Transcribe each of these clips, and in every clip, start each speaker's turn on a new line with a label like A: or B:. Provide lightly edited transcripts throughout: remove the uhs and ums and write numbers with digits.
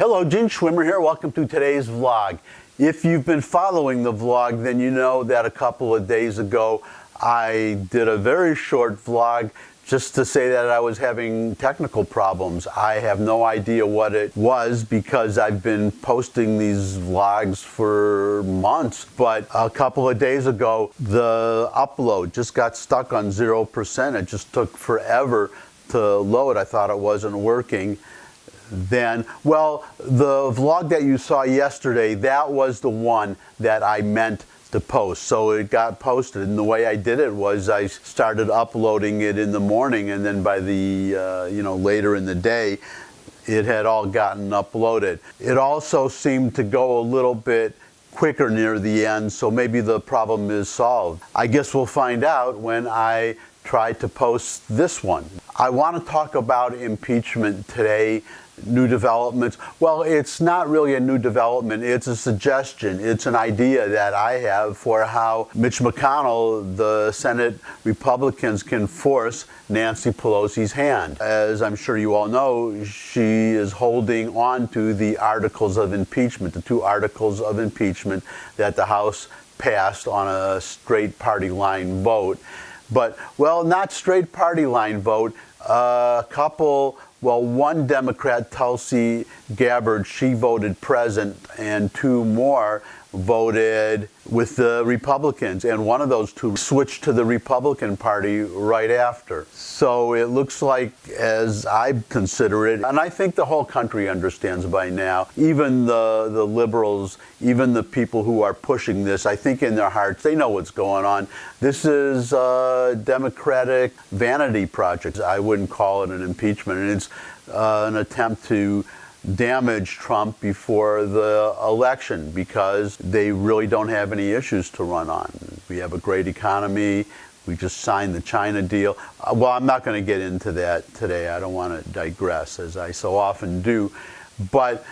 A: Hello, Gene Schwimmer here. Welcome to today's vlog. If you've been following the vlog, then you know that a couple of days ago I did a very short vlog just to say that I was having technical problems. I have no idea what it was because I've been posting these vlogs for months. But a couple of days ago, the upload just got stuck on 0%. It just took forever to load. I thought it wasn't working. Then, well, the vlog that you saw yesterday, that was the one that I meant to post. So it got posted, and the way I did it was I started uploading it in the morning, and then by the later in the day, it had all gotten uploaded. It also seemed to go a little bit quicker near the end, so maybe the problem is solved. I guess we'll find out when I try to post this one. I want to talk about impeachment today. New developments. Well, it's not really a new development. It's a suggestion. It's an idea that I have for how Mitch McConnell, the Senate Republicans, can force Nancy Pelosi's hand. As I'm sure you all know, she is holding on to the articles of impeachment, the two articles of impeachment that the House passed on a straight party line vote. But, well, not straight party line vote. One Democrat, Tulsi Gabbard, she voted present, and two more voted with the Republicans, and one of those two switched to the Republican Party right after. So it looks like, as I consider it, and I think the whole country understands by now, even the liberals, even the people who are pushing this, I think in their hearts, they know what's going on. This is a Democratic vanity project. I wouldn't call it an impeachment, and it's an attempt to damage Trump before the election because they really don't have any issues to run on. We have a great economy. We just signed the China deal. Well, I'm not going to get into that today. I don't want to digress, as I so often do. But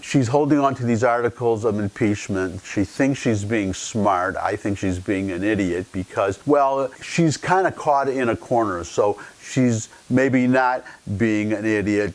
A: she's holding on to these articles of impeachment. She thinks she's being smart. I think she's being an idiot because, well, she's kind of caught in a corner. So she's maybe not being an idiot.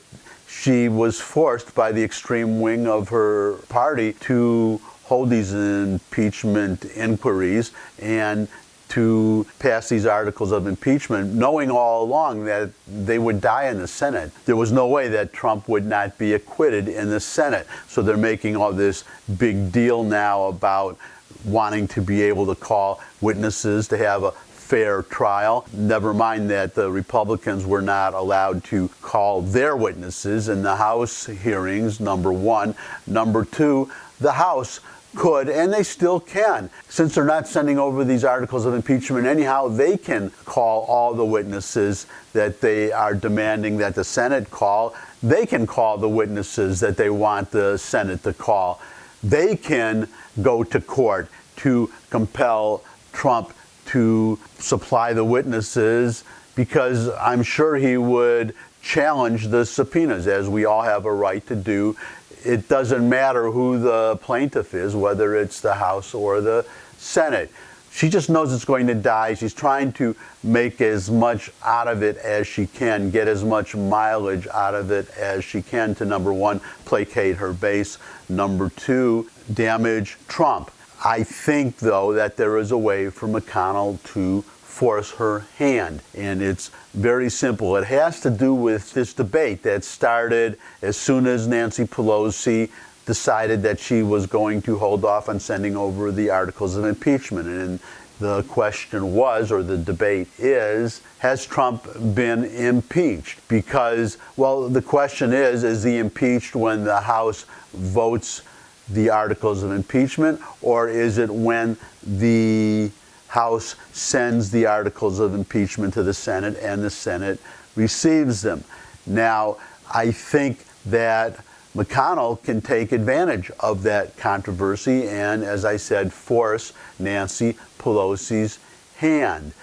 A: She was forced by the extreme wing of her party to hold these impeachment inquiries and to pass these articles of impeachment, knowing all along that they would die in the Senate. There was no way that Trump would not be acquitted in the Senate. So they're making all this big deal now about wanting to be able to call witnesses to have a fair trial. Never mind that the Republicans were not allowed to call their witnesses in the House hearings, number one. Number two, the House could, and they still can, since they're not sending over these articles of impeachment anyhow, they can call all the witnesses that they are demanding that the Senate call. They can call the witnesses that they want the Senate to call. They can go to court to compel Trump to supply the witnesses because I'm sure he would challenge the subpoenas, as we all have a right to do. It doesn't matter who the plaintiff is, whether it's the House or the Senate. She just knows it's going to die. She's trying to make as much out of it as she can, get as much mileage out of it as she can to, number one, placate her base, number two, damage Trump. I think, though, that there is a way for McConnell to force her hand, and it's very simple. It has to do with this debate that started as soon as Nancy Pelosi decided that she was going to hold off on sending over the articles of impeachment. And the question was, or the debate is, has Trump been impeached? Because, well, the question is he impeached when the House votes the articles of impeachment, or is it when the House sends the articles of impeachment to the Senate and the Senate receives them? Now, I think that McConnell can take advantage of that controversy and, as I said, force Nancy Pelosi's hand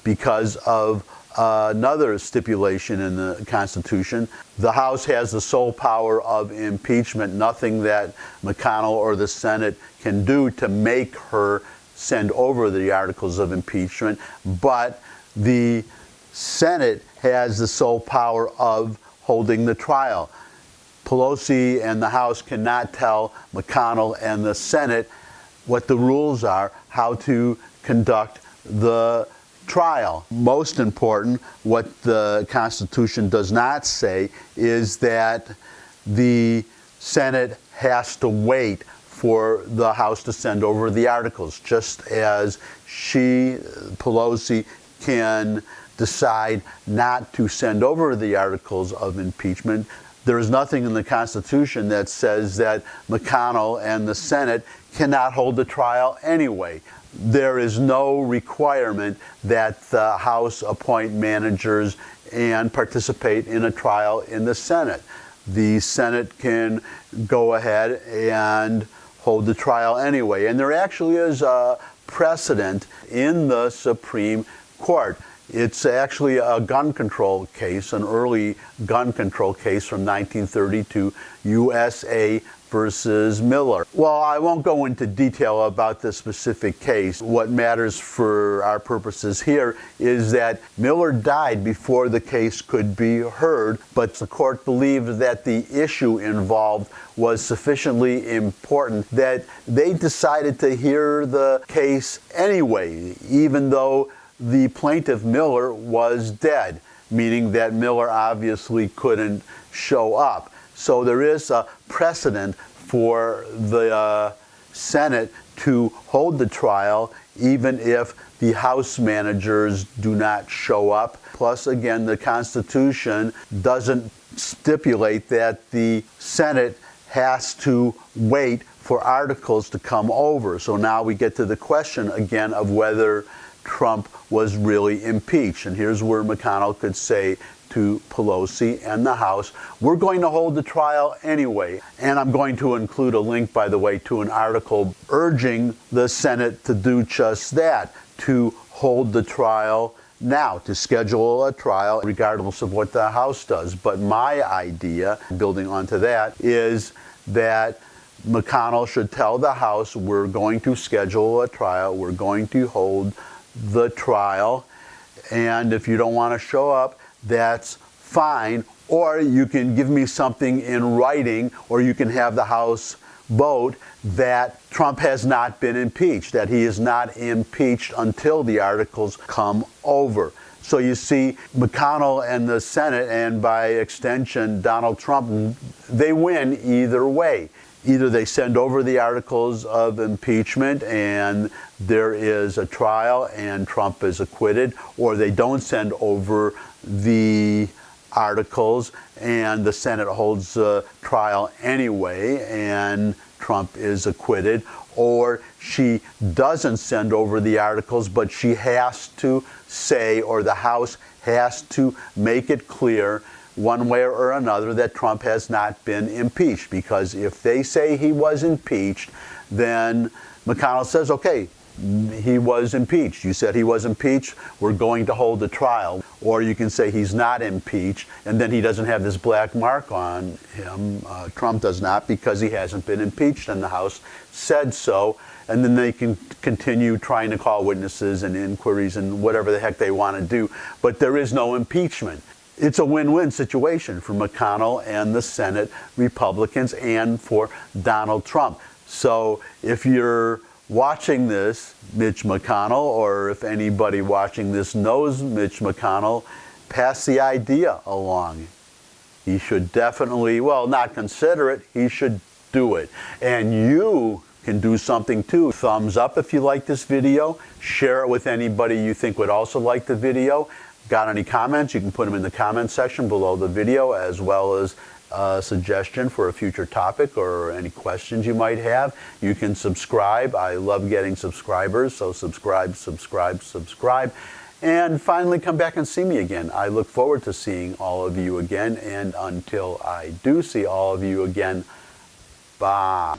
A: because of another stipulation in the Constitution. The House has the sole power of impeachment, nothing that McConnell or the Senate can do to make her send over the articles of impeachment, but the Senate has the sole power of holding the trial. Pelosi and the House cannot tell McConnell and the Senate what the rules are, how to conduct the trial. Most important, what the Constitution does not say is that the Senate has to wait for the House to send over the articles, just as Pelosi, can decide not to send over the articles of impeachment. There is nothing in the Constitution that says that McConnell and the Senate cannot hold the trial anyway. There is no requirement that the House appoint managers and participate in a trial in the Senate. The Senate can go ahead and hold the trial anyway. And there actually is a precedent in the Supreme Court. It's actually a gun control case, an early gun control case from 1932, USA versus Miller. Well, I won't go into detail about this specific case. What matters for our purposes here is that Miller died before the case could be heard, but the court believed that the issue involved was sufficiently important that they decided to hear the case anyway, even though the plaintiff Miller was dead, meaning that Miller obviously couldn't show up. So there is a precedent for the Senate to hold the trial even if the House managers do not show up. Plus, again, the Constitution doesn't stipulate that the Senate has to wait for articles to come over. So now we get to the question again of whether Trump was really impeached. And here's where McConnell could say to Pelosi and the House, we're going to hold the trial anyway. And I'm going to include a link, by the way, to an article urging the Senate to do just that, to hold the trial now, to schedule a trial regardless of what the House does. But my idea, building onto that, is that McConnell should tell the House, we're going to schedule a trial, we're going to hold the trial, and if you don't want to show up, that's fine. Or you can give me something in writing, or you can have the House vote that Trump has not been impeached, that he is not impeached until the articles come over. So you see, McConnell and the Senate, and by extension Donald Trump, they win either way. Either they send over the articles of impeachment and there is a trial and Trump is acquitted, or they don't send over the articles and the Senate holds a trial anyway and Trump is acquitted, or she doesn't send over the articles but she has to say, or the House has to make it clear one way or another that Trump has not been impeached. Because if they say he was impeached, then McConnell says, okay, he was impeached. You said he was impeached, we're going to hold the trial. Or you can say he's not impeached, and then he doesn't have this black mark on him. Trump does not, because he hasn't been impeached, and the House said so. And then they can continue trying to call witnesses and inquiries and whatever the heck they want to do. But there is no impeachment. It's a win-win situation for McConnell and the Senate Republicans and for Donald Trump. So if you're watching this, Mitch McConnell, or if anybody watching this knows Mitch McConnell, pass the idea along. He should definitely, well, not consider it, he should do it. And you can do something too. Thumbs up if you like this video. Share it with anybody you think would also like the video. Got any comments? You can put them in the comment section below the video, as well as a suggestion for a future topic or any questions you might have. You can subscribe. I love getting subscribers, so subscribe, subscribe, subscribe. And finally, come back and see me again. I look forward to seeing all of you again, and until I do see all of you again, bye.